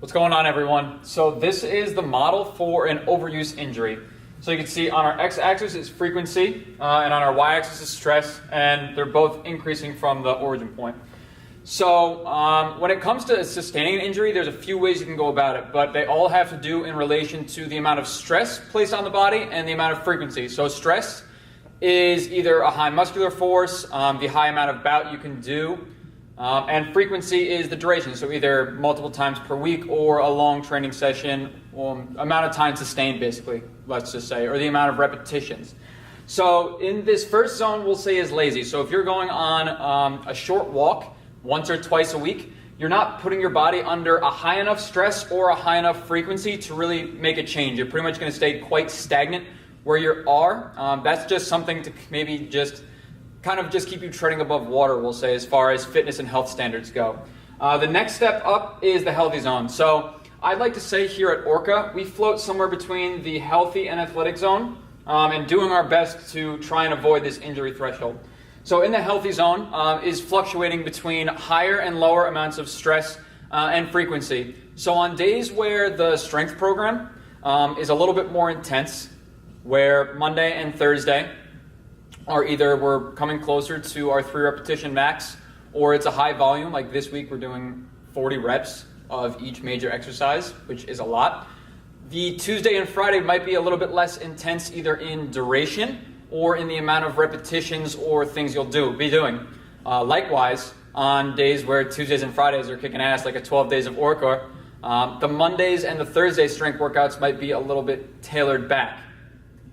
What's going on, everyone? So this is the model for an overuse injury. So you can see on our x-axis is frequency, and on our y-axis is stress, and they're both increasing from the origin point. So when it comes to sustaining an injury, there's a few ways you can go about it, but they all have to do in relation to the amount of stress placed on the body and the amount of frequency. So stress is either a high muscular force, the high amount of bout you can do, and frequency is the duration, so either multiple times per week or a long training session, amount of time sustained basically, let's just say, or the amount of repetitions. So in this first zone, we'll say is lazy. So if you're going on a short walk once or twice a week, you're not putting your body under a high enough stress or a high enough frequency to really make a change. You're pretty much going to stay quite stagnant where you are. That's just something to maybe just keep you treading above water, we'll say, as far as fitness and health standards go. The next step up is the healthy zone. So I'd like to say here at Orca, we float somewhere between the healthy and athletic zone, and doing our best to try and avoid this injury threshold. So in the healthy zone is fluctuating between higher and lower amounts of stress and frequency. So on days where the strength program is a little bit more intense, where Monday and Thursday are either we're coming closer to our 3 repetition max, or it's a high volume, like this week we're doing 40 reps of each major exercise, which is a lot. The Tuesday and Friday might be a little bit less intense, either in duration or in the amount of repetitions or things you'll be doing. Likewise, on days where Tuesdays and Fridays are kicking ass, like a 12 days of Orca, the Mondays and the Thursday strength workouts might be a little bit tailored back.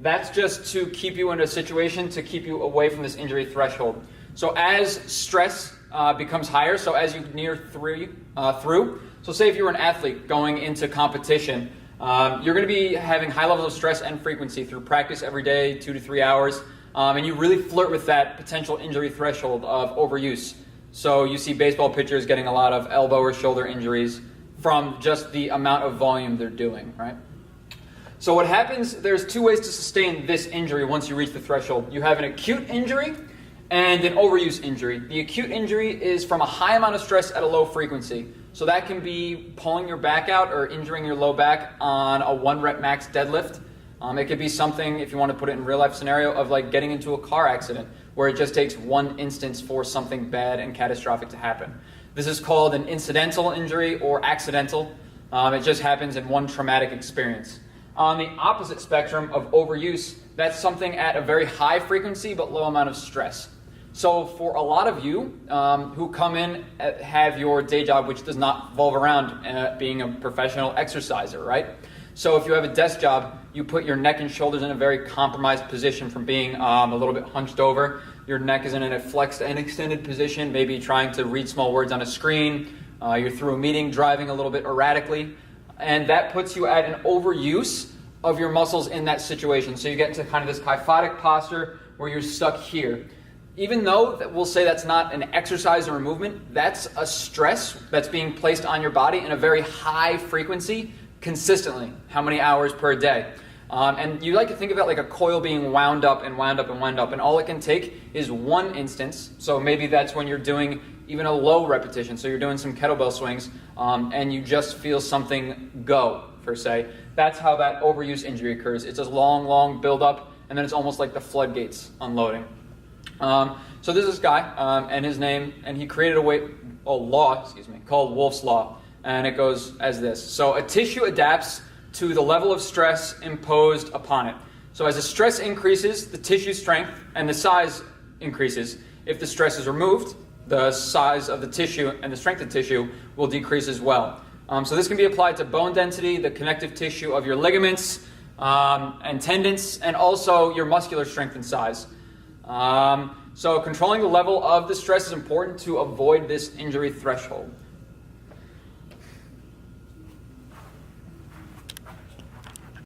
That's just to keep you in a situation to keep you away from this injury threshold. So as stress becomes higher, so as you near through, so say if you were an athlete going into competition, you're going to be having high levels of stress and frequency through practice every day, 2 to 3 hours, and you really flirt with that potential injury threshold of overuse. So you see baseball pitchers getting a lot of elbow or shoulder injuries from just the amount of volume they're doing, right? So what happens, there's 2 ways to sustain this injury once you reach the threshold. You have an acute injury and an overuse injury. The acute injury is from a high amount of stress at a low frequency. So that can be pulling your back out or injuring your low back on a 1 rep max deadlift. It could be something, if you want to put it in real life scenario, of like getting into a car accident where it just takes 1 instance for something bad and catastrophic to happen. This is called an incidental injury or accidental. It just happens in 1 traumatic experience. On the opposite spectrum of overuse, that's something at a very high frequency but low amount of stress. So for a lot of you who come in and have your day job, which does not revolve around being a professional exerciser, right? So if you have a desk job, you put your neck and shoulders in a very compromised position from being a little bit hunched over. Your neck is in a flexed and extended position, maybe trying to read small words on a screen. You're through a meeting, driving a little bit erratically. And that puts you at an overuse of your muscles in that situation. So you get into kind of this kyphotic posture where you're stuck here. Even though we'll say that's not an exercise or a movement, that's a stress that's being placed on your body in a very high frequency consistently. How many hours per day? And you like to think of it like a coil being wound up and wound up and wound up, and all it can take is 1 instance. So maybe that's when you're doing even a low repetition. So you're doing some kettlebell swings, and you just feel something go, per se. That's how that overuse injury occurs. It's a long, long build-up, and then it's almost like the floodgates unloading. So there's this guy, and his name, and he created a law called Wolff's Law, and it goes as this. So a tissue adapts to the level of stress imposed upon it. So as the stress increases, the tissue strength and the size increases. If the stress is removed, the size of the tissue and the strength of tissue will decrease as well. So this can be applied to bone density, the connective tissue of your ligaments and tendons, and also your muscular strength and size. So controlling the level of the stress is important to avoid this injury threshold.